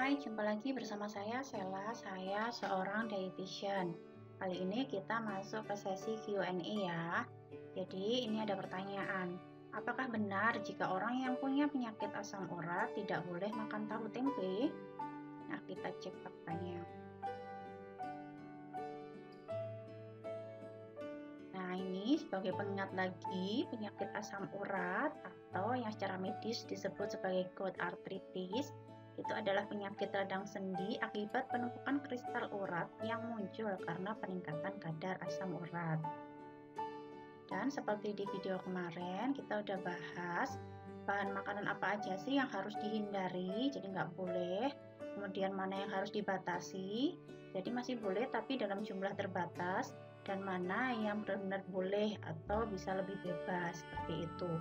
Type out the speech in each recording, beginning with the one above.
Hai, jumpa lagi bersama saya Sela. Saya seorang dietitian. Kali ini kita masuk ke sesi Q&A ya. Jadi ini ada pertanyaan. Apakah benar jika orang yang punya penyakit asam urat tidak boleh makan tahu tempe? Nah, kita cek faktanya. Nah, ini sebagai pengingat lagi, penyakit asam urat atau yang secara medis disebut sebagai gout arthritis itu adalah penyakit radang sendi akibat penumpukan kristal urat yang muncul karena peningkatan kadar asam urat. Dan seperti di video kemarin, kita udah bahas bahan makanan apa aja sih yang harus dihindari, jadi nggak boleh. Kemudian mana yang harus dibatasi, jadi masih boleh tapi dalam jumlah terbatas. Dan mana yang benar-benar boleh atau bisa lebih bebas, seperti itu.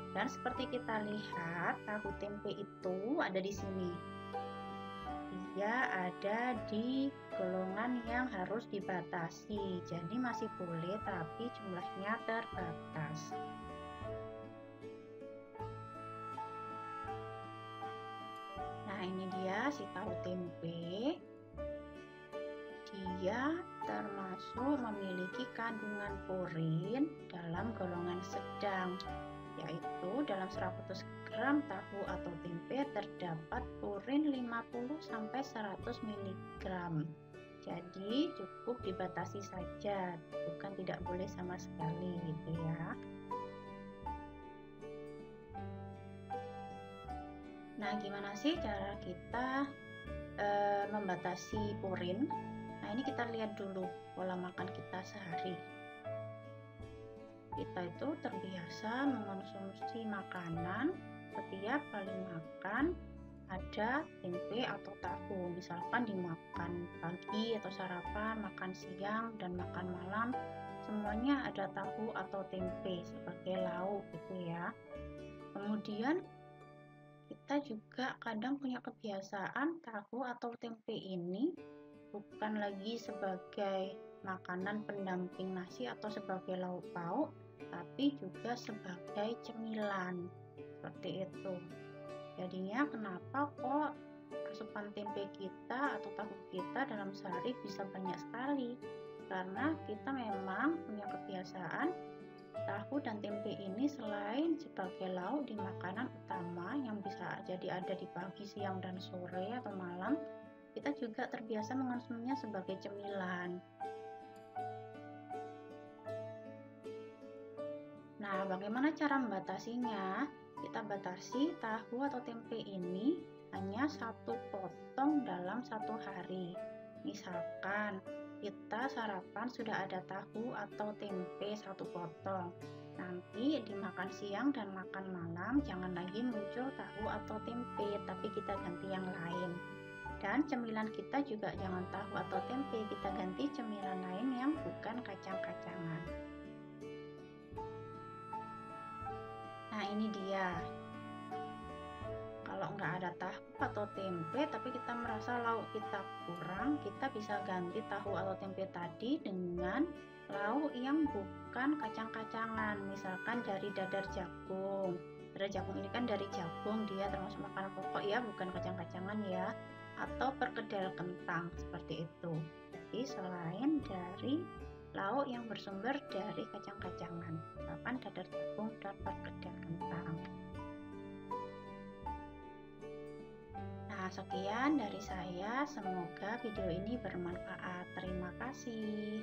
Dan seperti kita lihat, tahu tempe itu ada di sini. Dia ada di golongan yang harus dibatasi, jadi masih boleh tapi jumlahnya terbatas. Nah, ini dia si tahu tempe. Dia termasuk memiliki kandungan purin dalam golongan sedang, yaitu dalam 100 gram tahu atau tempe terdapat purin 50-100 mg. Jadi cukup dibatasi saja, bukan tidak boleh sama sekali gitu ya. Nah, gimana sih cara kita membatasi purin? Nah, ini kita lihat dulu pola makan kita sehari. Kita itu terbiasa mengonsumsi makanan setiap kali makan ada tempe atau tahu. Misalkan dimakan pagi atau sarapan, makan siang, dan makan malam, semuanya ada tahu atau tempe sebagai lauk gitu ya. Kemudian kita juga kadang punya kebiasaan tahu atau tempe ini bukan lagi sebagai makanan pendamping nasi atau sebagai lauk pauk, tapi juga sebagai cemilan, seperti itu. Jadinya kenapa kok asupan tempe kita atau tahu kita dalam sehari bisa banyak sekali? Karena kita memang punya kebiasaan tahu dan tempe ini selain sebagai lauk di makanan utama yang bisa jadi ada di pagi, siang, dan sore atau malam, kita juga terbiasa mengonsumsinya sebagai cemilan. Nah, bagaimana cara membatasinya? Kita batasi tahu atau tempe ini hanya 1 potong dalam 1 hari. Misalkan kita sarapan sudah ada tahu atau tempe 1 potong. Nanti dimakan siang dan makan malam jangan lagi muncul tahu atau tempe, tapi kita ganti yang lain. Dan cemilan kita juga jangan tahu atau tempe, kita ganti cemilan lain yang bukan kacang-kacangan. Nah, ini dia. Kalau nggak ada tahu atau tempe tapi kita merasa lauk kita kurang, kita bisa ganti tahu atau tempe tadi dengan lauk yang bukan kacang-kacangan. Misalkan dari dadar jagung. Dadar jagung ini kan dari jagung, dia termasuk makanan pokok ya, bukan kacang-kacangan ya. Atau perkedel kentang, seperti itu. Jadi selain dari lauk yang bersumber dari kacang-kacangan, misalkan dadar jagung dan perkedel kentang. Nah, sekian dari saya. Semoga video ini bermanfaat. Terima kasih.